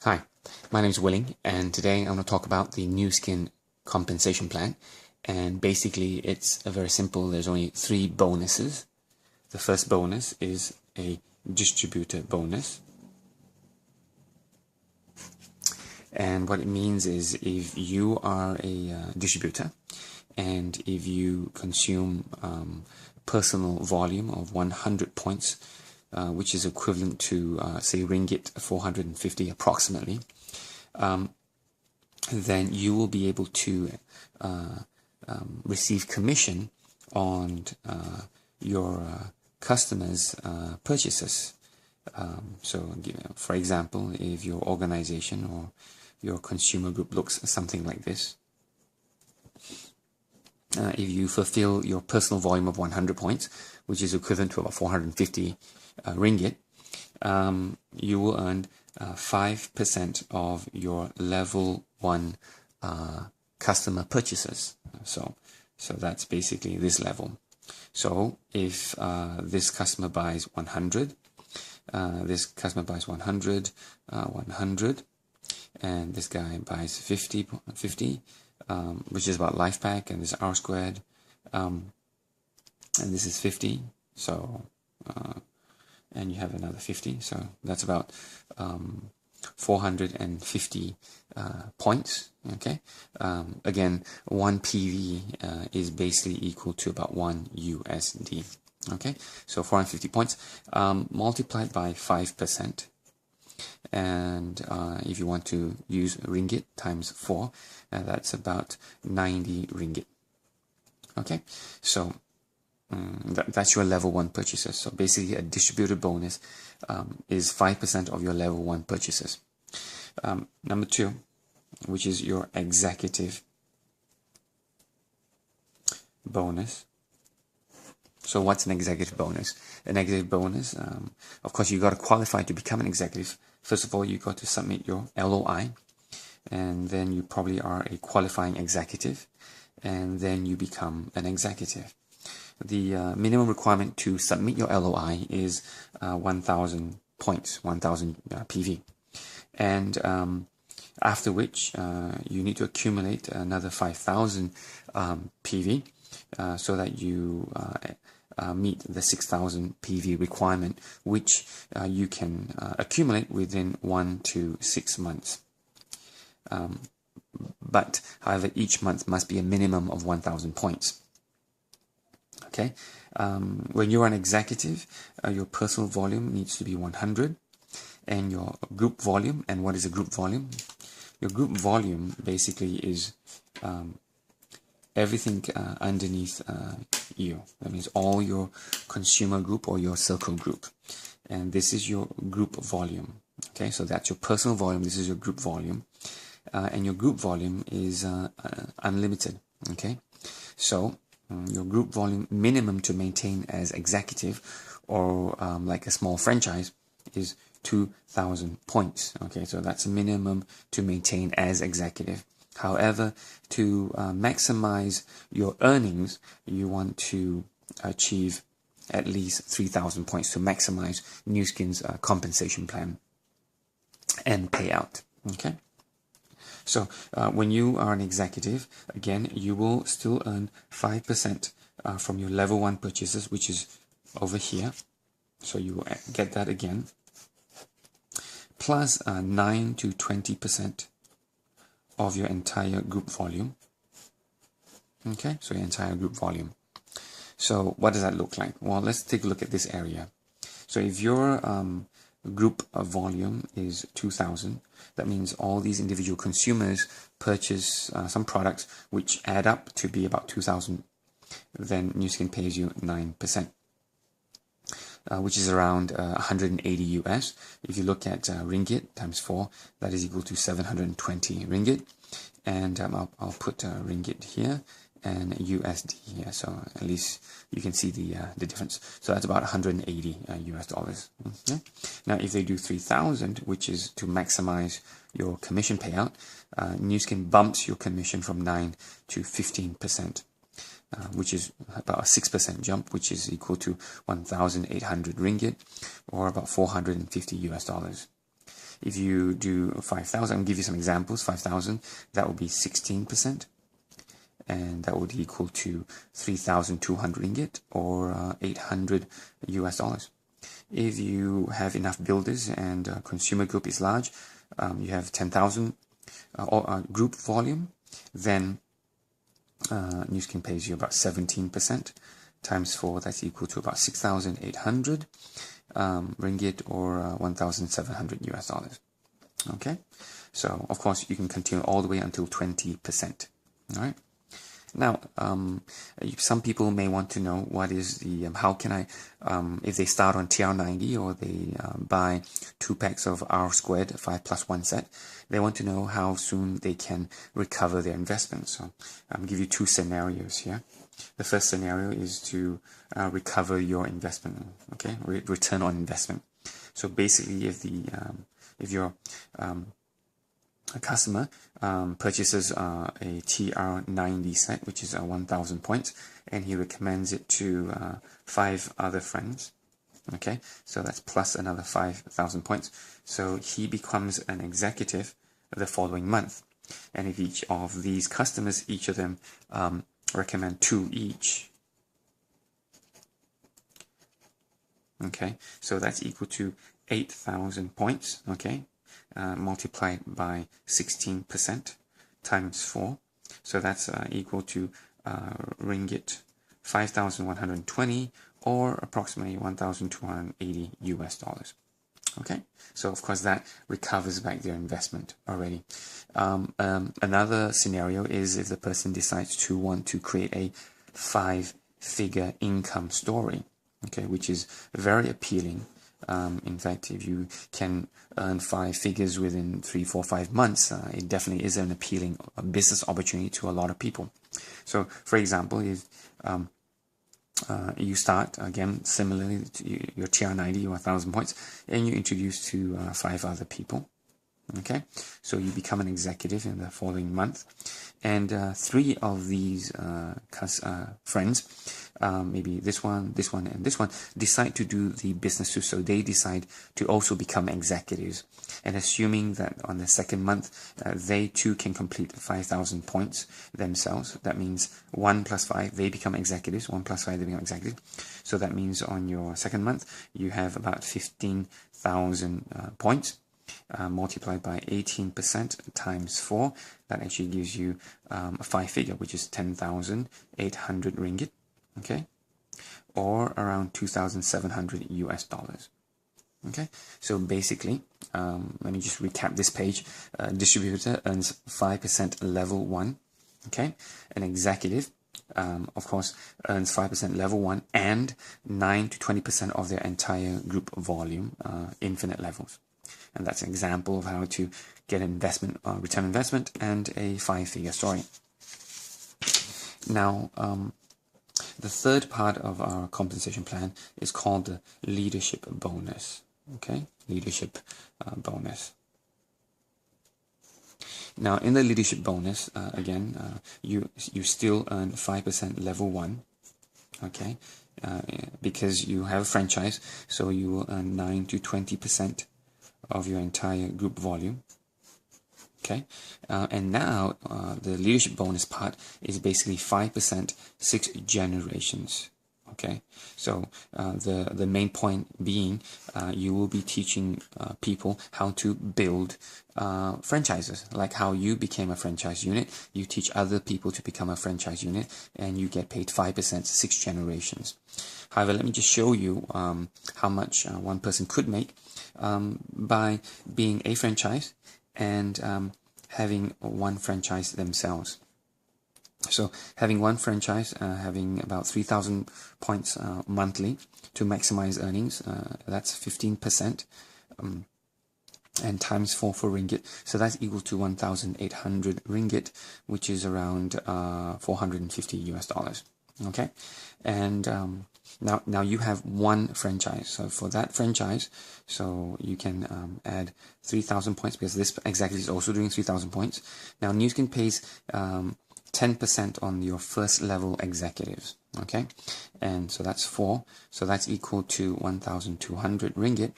Hi, my name is Willing, and today I'm going to talk about the Nu Skin compensation plan. And basically, it's very simple. There's only 3 bonuses. The first bonus is a distributor bonus. And what it means is if you are a distributor and if you consume personal volume of 100 points, which is equivalent to, say, ringgit 450 approximately, then you will be able to receive commission on your customers' purchases. So, for example, if your organization or your consumer group looks something like this, if you fulfill your personal volume of 100 points, which is equivalent to about 450 ringgit, you will earn 5% of your level 1 customer purchases. So that's basically this level. So if this customer buys 100, this customer buys 100, 100, and this guy buys 50, which is about life pack, and this R squared, and this is 50, so and you have another 50, so that's about 450 points. Okay, again, 1 PV is basically equal to about 1 USD. Okay, so 450 points multiplied by 5%, and if you want to use ringgit times 4, that's about 90 ringgit. Okay, so that's your level 1 purchases. So basically a distributor bonus is 5% of your level 1 purchases. Number 2, which is your executive bonus. So what's an executive bonus? An executive bonus, of course, you got to qualify to become an executive. First of all, you got to submit your LOI, and then you probably are a qualifying executive, and then you become an executive. The minimum requirement to submit your LOI is 1,000 points, 1,000 PV. And after which, you need to accumulate another 5,000 PV so that you meet the 6,000 PV requirement, which you can accumulate within 1 to 6 months. But, however, each month must be a minimum of 1,000 points. Okay, when you're an executive, your personal volume needs to be 100, and your group volume. And what is a group volume? Your group volume basically is everything underneath you. That means all your consumer group or your circle group, and this is your group volume. Okay, so that's your personal volume. This is your group volume, and your group volume is unlimited. Okay, so your group volume minimum to maintain as executive or like a small franchise is 2,000 points. Okay, so that's a minimum to maintain as executive. However, to maximize your earnings, you want to achieve at least 3,000 points to maximize Nu Skin's compensation plan and payout. Okay. So when you are an executive, again, you will still earn 5% from your level 1 purchases, which is over here. So you will get that again, plus 9 to 20% of your entire group volume. Okay, so your entire group volume. So what does that look like? Well, let's take a look at this area. So if your group volume is 2,000, that means all these individual consumers purchase some products which add up to be about 2,000. Then Nu Skin pays you 9%, which is around 180 US. If you look at ringgit times 4, that is equal to 720 ringgit. And I'll put ringgit here and USD here, so at least you can see the difference. So that's about 180 US dollars. Okay? Now, if they do 3,000, which is to maximize your commission payout, Nu Skin bumps your commission from 9 to 15%, which is about a 6% jump, which is equal to 1,800 ringgit, or about 450 US dollars. If you do 5,000, I'll give you some examples. 5,000, that would be 16%. And that would equal to 3,200 ringgit or 800 US dollars. If you have enough builders and consumer group is large, you have 10,000 group volume, then Nu Skin pays you about 17% times 4, that's equal to about 6,800 ringgit or 1,700 US dollars. Okay, so of course you can continue all the way until 20%. All right. Now, some people may want to know what is the, how can I, if they start on TR90 or they buy 2 packs of R squared 5+1 set, they want to know how soon they can recover their investment. So I'll give you 2 scenarios here. The first scenario is to recover your investment, okay, return on investment. So basically, if your a customer purchases a TR90 set, which is 1,000 points, and he recommends it to 5 other friends. Okay, so that's plus another 5,000 points. So he becomes an executive the following month. And if each of these customers, each of them recommend 2 each. Okay, so that's equal to 8,000 points. Okay. Multiplied by 16% times 4, so that's equal to ringgit 5,120 or approximately 1,280 US dollars. Okay, so of course that recovers back their investment already. Another scenario is if the person decides to want to create a 5-figure income story, okay, which is very appealing. In fact, if you can earn 5 figures within 3, 4, 5 months, it definitely is an appealing business opportunity to a lot of people. So, for example, if you start, again, similarly to your TR90 or 1,000 points, and you introduce to 5 other people, okay? So you become an executive in the following month, and 3 of these friends, maybe this one, and this one, decide to do the business too. So they decide to also become executives. And assuming that on the second month, they too can complete 5,000 points themselves. That means 1 plus 5, they become executives. 1 plus 5, they become executives. So that means on your second month, you have about 15,000 points. Multiplied by 18% times 4, that actually gives you a 5-figure, which is 10,800 ringgit, okay, or around 2,700 US dollars. Okay, so basically, let me just recap this page. Distributor earns 5% level 1, okay, an executive of course earns 5% level 1 and 9 to 20% of their entire group volume, infinite levels. And that's an example of how to get investment, return on investment, and a 5-figure story. Now, the third part of our compensation plan is called the leadership bonus. Okay, leadership bonus. Now, in the leadership bonus, again, you still earn 5% level 1. Okay, because you have a franchise, so you will earn 9 to 20% of your entire group volume. Okay, and now the leadership bonus part is basically 5%, 6 generations. Okay, so the main point being you will be teaching people how to build franchises, like how you became a franchise unit. You teach other people to become a franchise unit, and you get paid 5%, 6 generations. However, let me just show you how much one person could make by being a franchise and having one franchise themselves. So having one franchise, having about 3,000 points monthly to maximize earnings, that's 15%, and times 4 for ringgit. So that's equal to 1,800 ringgit, which is around 450 US dollars. Okay, and now you have one franchise. So for that franchise, so you can add 3,000 points, because this executive is also doing 3,000 points. Now Nu Skin pays 10% on your first level executives. Okay, and so that's 4, so that's equal to 1,200 ringgit,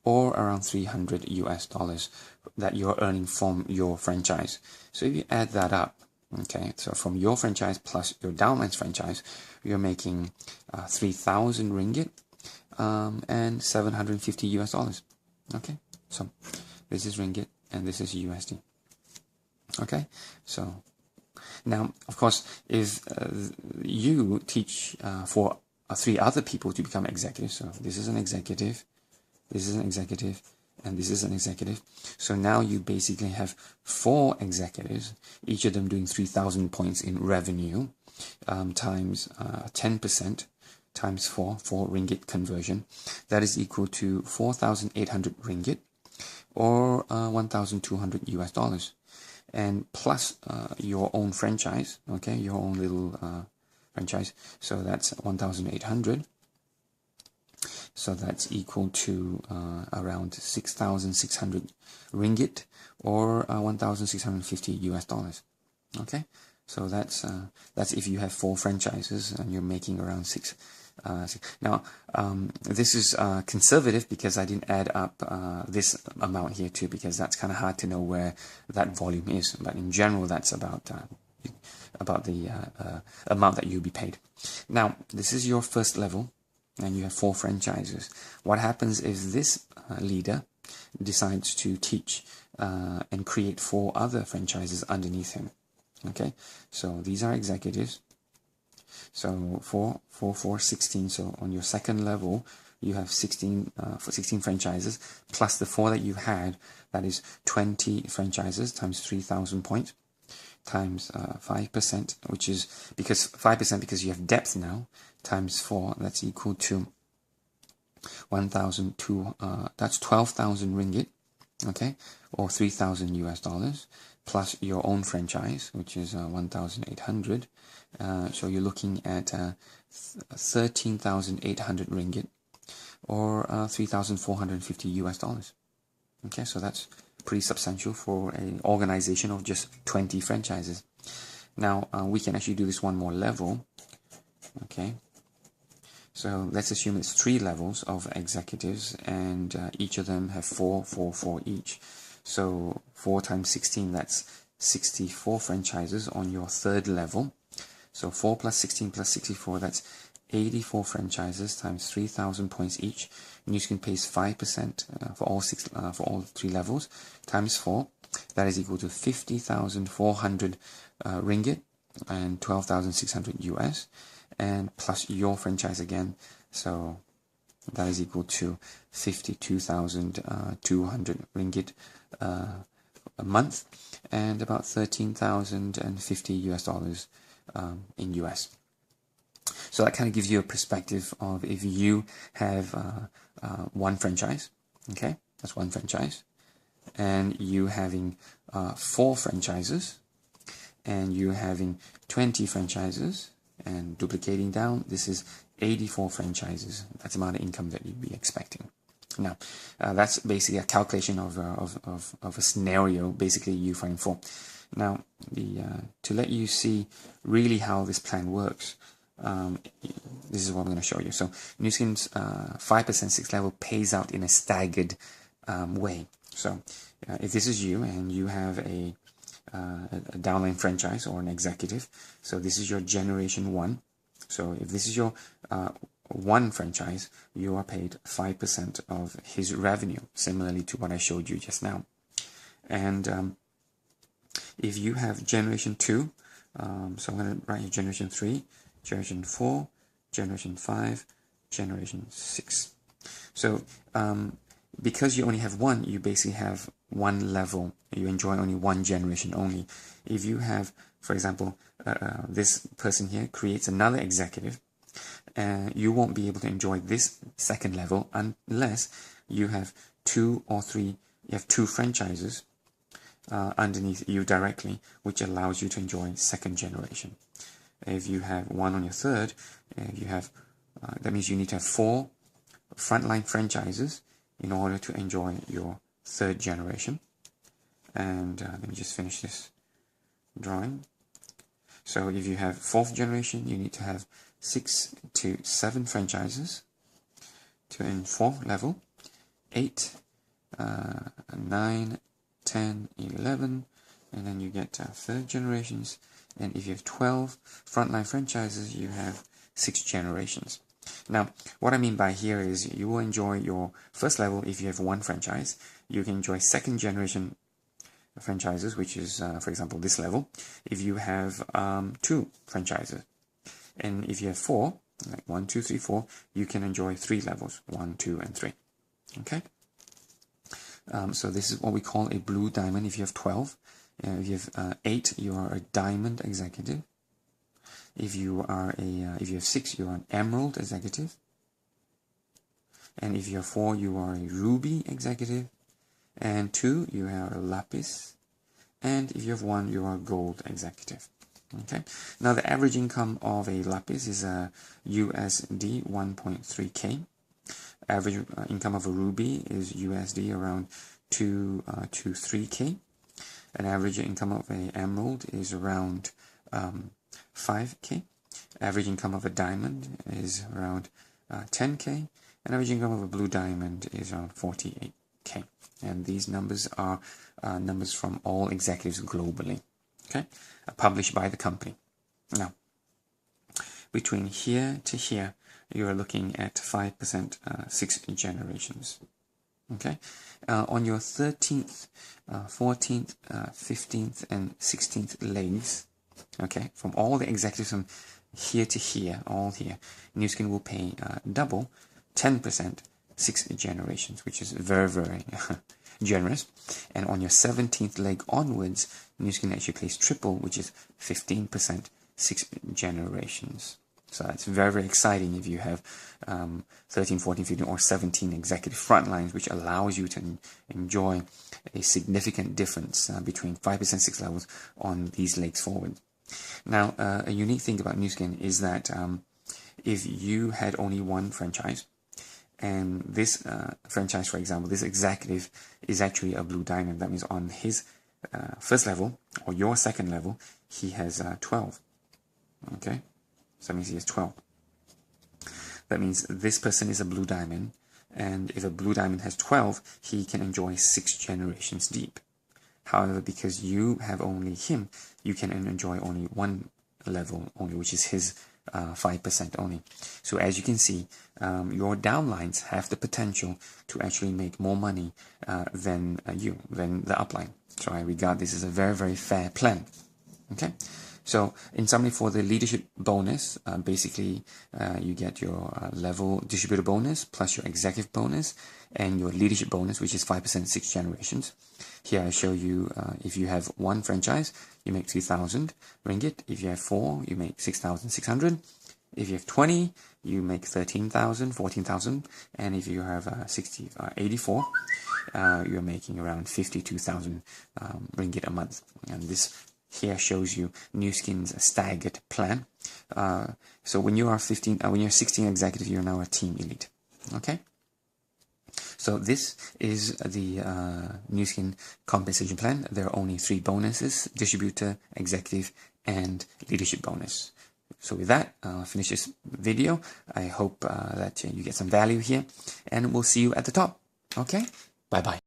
or around 300 US dollars that you're earning from your franchise. So if you add that up, okay, so from your franchise plus your downline's franchise, you're making 3,000 ringgit and 750 US dollars. Okay, so this is ringgit and this is USD. Okay, so now, of course, if you teach for 3 other people to become executives, so this is an executive, this is an executive, and this is an executive. So now you basically have 4 executives, each of them doing 3,000 points in revenue, times 10% times 4 ringgit conversion. That is equal to 4,800 ringgit, or 1,200 US dollars. And plus your own franchise, okay, your own little franchise, so that's 1,800. So that's equal to around 6,600 ringgit, or 1,650 US dollars. Okay, so that's if you have 4 franchises and you're making around 6. Now, this is conservative because I didn't add up this amount here too, because that's kind of hard to know where that volume is. But in general, that's about the amount that you'll be paid. Now, this is your first level, and you have 4 franchises. What happens if this leader decides to teach and create 4 other franchises underneath him? Okay, so these are executives. So 4, 16. So on your second level, you have 16 franchises plus the 4 that you had. That is 20 franchises times 3,000 points times 5%, which is because 5% because you have depth now, times 4. That's equal to 1,002. That's 12,000 ringgit. Okay, or 3,000 US dollars, plus your own franchise, which is 1,800. So you're looking at 13,800 ringgit, or 3,450 US dollars. Okay, so that's pretty substantial for an organization of just 20 franchises. Now we can actually do this one more level. Okay, so let's assume it's 3 levels of executives, and each of them have 4 each. So 4 times 16, that's 64 franchises on your third level. So 4 plus 16 plus 64, that's 84 franchises times 3,000 points each. NYSE pays 5% for all 3 levels, times 4. That is equal to 50,400 ringgit and 12,600 US. And plus your franchise again, so that is equal to 52,200 ringgit a month, and about 13,050 US dollars in US. So that kind of gives you a perspective of if you have 1 franchise, okay, that's 1 franchise, and you having 4 franchises, and you having 20 franchises, and duplicating down, this is 84 franchises. That's the amount of income that you'd be expecting. Now, that's basically a calculation of a scenario, basically you find 4. Now, to let you see really how this plan works, this is what I'm going to show you. So, NYSE's 5% 6th level pays out in a staggered way. So, if this is you and you have a downline franchise or an executive, so this is your generation 1. So if this is your 1 franchise, you are paid 5% of his revenue, similarly to what I showed you just now. And if you have generation 2, so I'm going to write here generation 3, generation 4, generation 5, generation 6. So because you only have 1, you basically have 1 level. You enjoy only 1 generation only. If you have, for example, this person here creates another executive, you won't be able to enjoy this 2nd level unless you have 2 or 3, you have 2 franchises underneath you directly, which allows you to enjoy 2nd generation. If you have 1 on your 3rd, you have that means you need to have 4 frontline franchises in order to enjoy your 3rd generation. And let me just finish this drawing. So if you have 4th generation, you need to have 6 to 7 franchises to in 4th level, 8, 9, 10, 11, and then you get 3rd generations. And if you have 12 frontline franchises, you have 6 generations. Now, what I mean by here is you will enjoy your first level if you have 1 franchise. You can enjoy 2nd generation franchises, which is, for example, this level, if you have 2 franchises. And if you have 4, like 1, 2, 3, 4, you can enjoy 3 levels, 1, 2, and 3. Okay? So this is what we call a blue diamond if you have 12. If you have 8, you are a diamond executive. If you have 6, you are an emerald executive. And if you have 4, you are a ruby executive. And 2, you are a lapis. And if you have 1, you are a gold executive. Okay. Now the average income of a lapis is a USD 1.3k. Average income of a ruby is USD around 2 to 3k. An average income of an emerald is around 5k. Average income of a diamond is around 10k. And average income of a blue diamond is around 48k. And these numbers are numbers from all executives globally. Okay, published by the company. Now, between here to here, you are looking at 5%, 6 generations. Okay, on your 13th, 14th, 15th, and 16th legs, okay, from all the executives from here to here, all here, Nu Skin will pay double, 10%, 6 generations, which is very, very generous. And on your 17th leg onwards, Nu Skin actually pays triple, which is 15%, 6 generations. So that's very, very exciting if you have 13, 14, 15, or 17 executive front lines, which allows you to enjoy a significant difference between 5%, 6 levels on these legs forward. Now, a unique thing about Nu Skin is that if you had only 1 franchise, and this franchise, for example, this executive is actually a blue diamond. That means on his first level, or your second level, he has 12. Okay? So that means he has 12. That means this person is a blue diamond, and if a blue diamond has 12, he can enjoy 6 generations deep. However, because you have only him, you can enjoy only 1 level only, which is his 5% only. So as you can see, your downlines have the potential to actually make more money than the upline. So I regard this as a very, very fair plan. Okay. So in summary, for the leadership bonus, basically you get your level distributor bonus plus your executive bonus and your leadership bonus, which is 5%, 6 generations. Here I show you if you have 1 franchise, you make 3,000 ringgit. If you have 4, you make 6,600. If you have 20, you make 13,000, 14,000. And if you have 84, you're making around 52,000 ringgit a month. And this here shows you Nu Skin's staggered plan. So when you are 16 executive, you're now a team elite. Okay. So this is the Nu Skin compensation plan. There are only 3 bonuses: distributor, executive, and leadership bonus. So with that, I'll finish this video. I hope that you get some value here, and we'll see you at the top. Okay. Bye bye.